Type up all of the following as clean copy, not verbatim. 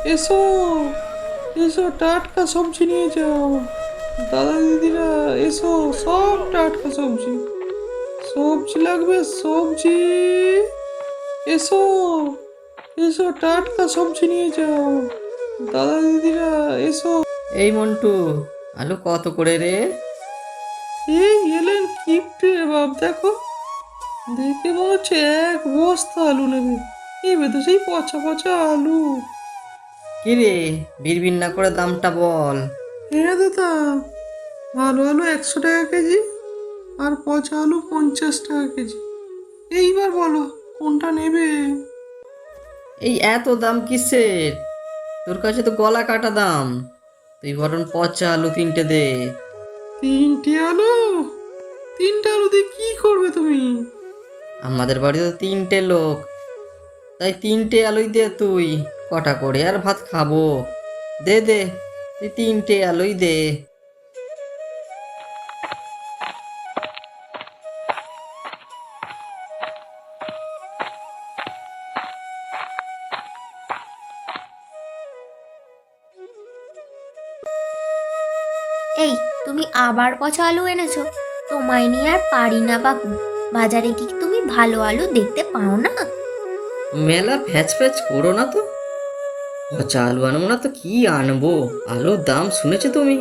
এসো, এসো, টাটকা সবজি নিয়ে যাও। দাদা দিদিরা এসো, সব টাটকা সবজি। সবজি লাগবে, সবজি। এসো, এসো, টাটকা সবজি নিয়ে যাও। দাদা দিদিরা এসো। এই মন্টু, আলু কত করে রে? এই এলেন কিপ্টে বাপ, দেখো। দেখে মনে হচ্ছে এক বস্তা আলু নেবে। নেবে তো সেই পচা পচা আলু। কি রে, বিড়বিড় না করে দামটা বল। হ্যাঁ দাদা, ভালো আলু 100 টাকা কেজি, আর পচা আলু 50 টাকা কেজি। এইবার বলো কোনটা নেবে? এই এত দাম কিসের? তোর কাছে তো গলা কাটা দাম। তুই বরং পচা আলু 3টে দে। 3টে আলু? 3টে আলু দিয়ে কি করবে তুমি? আমাদের বাড়িতে তো 3টে লোক, তাই 3টে আলুই দে তুই। কটা করে আর ভাত খাবো? দে দে, তুই 3টে আলুই দে। এই, তুমি আবার পচা আলু এনেছো? তোমায় নিয়ে আর পারি না বাবু। বাজারে কি তুমি ভালো আলু দেখতে পাও না? মেলা ফ্যাচ ফ্যাচ করো না তো। পচা আলু আনবো না তো কি আনবো? আলুর দাম শুনেছো তুমি?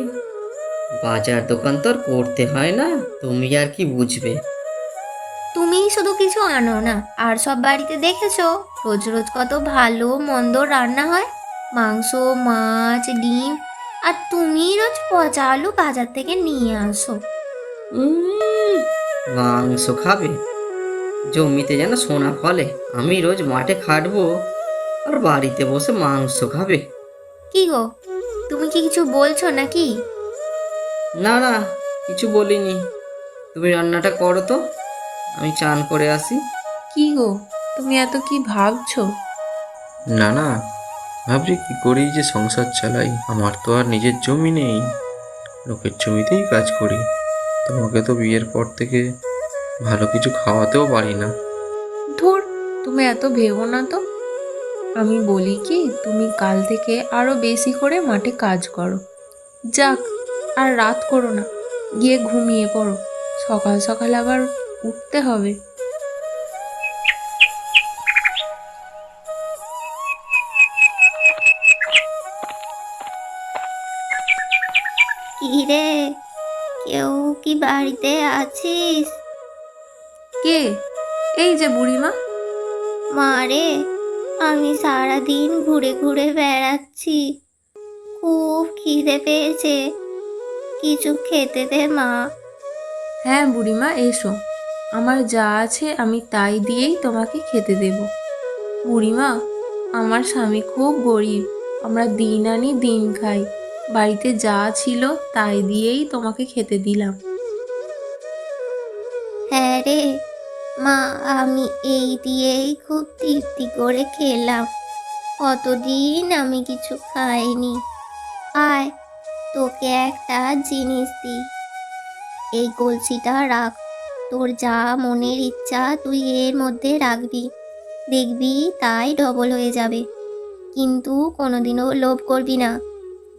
বাজার দোকান তো আর করতে হয় না, তুমি আর কি বুঝবে। তুমিই শুধু কিছু আনো না, আর সব বাড়িতে দেখেছো রোজ রোজ কত ভালো মন্দ রান্না হয়। মাংস, মাছ, ডিম, আর তুমি রোজ পচা আলু বাজার থেকে নিয়ে আসো। উম, মাংস খাবে? জমিতে যেন সোনা ফলে। আমি রোজ মাঠে খাটবো, আর বাড়িতে বসে মাংস খাবে? কি গো, তুমি কি কিছু বলছো নাকি? না না, কিছু বলিনি। তুমি রান্নাটা করো তো, আমি চান করে আসি। কি গো, তুমি এত কি ভাবছো? না না, ভাবছি কি করেই যে সংসার চালাই। আমার তো আর নিজের জমি নেই, লোকের জমিতেই কাজ করি। তোমাকে তো বিয়ের পর থেকে ভালো কিছু খাওয়াতেও পারি না। ধুর, তুমি এত ভেবো না তো। আমি বলি কি, তুমি কাল থেকে আরো বেশি করে মাঠে কাজ করো। যাক, আর রাত করো না, গিয়ে ঘুমিয়ে পড়ো। সকাল সকাল আবার উঠতে হবে। কি রে, কেউ কি বাড়িতে আছিস? কে? এই যে বুড়িমা। মা রে, আমি সারাদিন ঘুরে ঘুরে বেড়াচ্ছি, খুব খিদে পেয়েছে, কিছু খেতে দে মা। হ্যাঁ বুড়িমা, এসো। আমার যা আছে আমি তাই দিয়েই তোমাকে খেতে দেব। বুড়িমা, আমার স্বামী খুব গরিব। আমরা দিন আনি দিন খাই। বাড়িতে যা ছিল তাই দিয়েই তোমাকে খেতে দিলাম। হ্যাঁ রে মা, আমি এই দিয়েই খুব তৃপ্তি করে খেলাম। কতদিন আমি কিছু খাইনি। আয়, তোকে একটা জিনিস দিই, এই কলসিটা রাখ। তোর যা মনের ইচ্ছা তুই এর মধ্যে রাখবি, দেখবি তাই ডবল হয়ে যাবে। কিন্তু কোনোদিনও লোভ করবি না।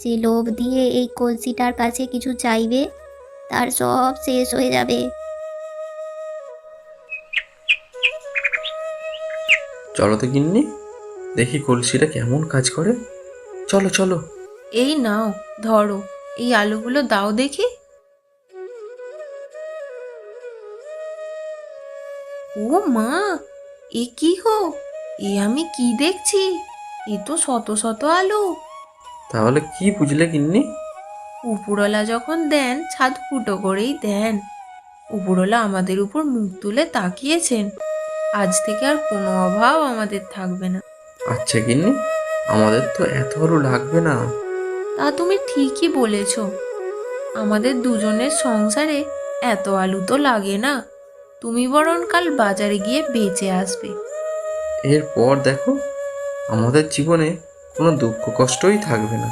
যে লোভ দিয়ে এই কলসিটার কাছে কিছু চাইবে, তার সব শেষ হয়ে যাবে। চলো তো গিন্নি, দেখি কলসিটা কেমন কাজ করে। চলো চলো। এই নাও, ধরো। এই আলুগুলো দাও দেখি। ও মা, এ কি গো? এ আমি কি দেখছি? এ তো শত শত আলু। তাহলে কি বুঝলে গিন্নি? উপরওয়ালা যখন দেন, ছাদ ফুটো করেই দেন। উপরওয়ালা আমাদের উপর মুখ তুলে তাকিয়েছেন। আজ থেকে আর কোনো অভাব আমাদের থাকবে না। আচ্ছা গিন্নি, আমাদের তো এত আলু লাগবে না। তা তুমি ঠিকই বলেছ। আমাদের দুজনের সংসারে এত আলু তো লাগে না। তুমি বরং কাল বাজারে গিয়ে বেচে আসবে। এরপর দেখো, আমাদের জীবনে কোনো দুঃখ কষ্টই থাকবে না।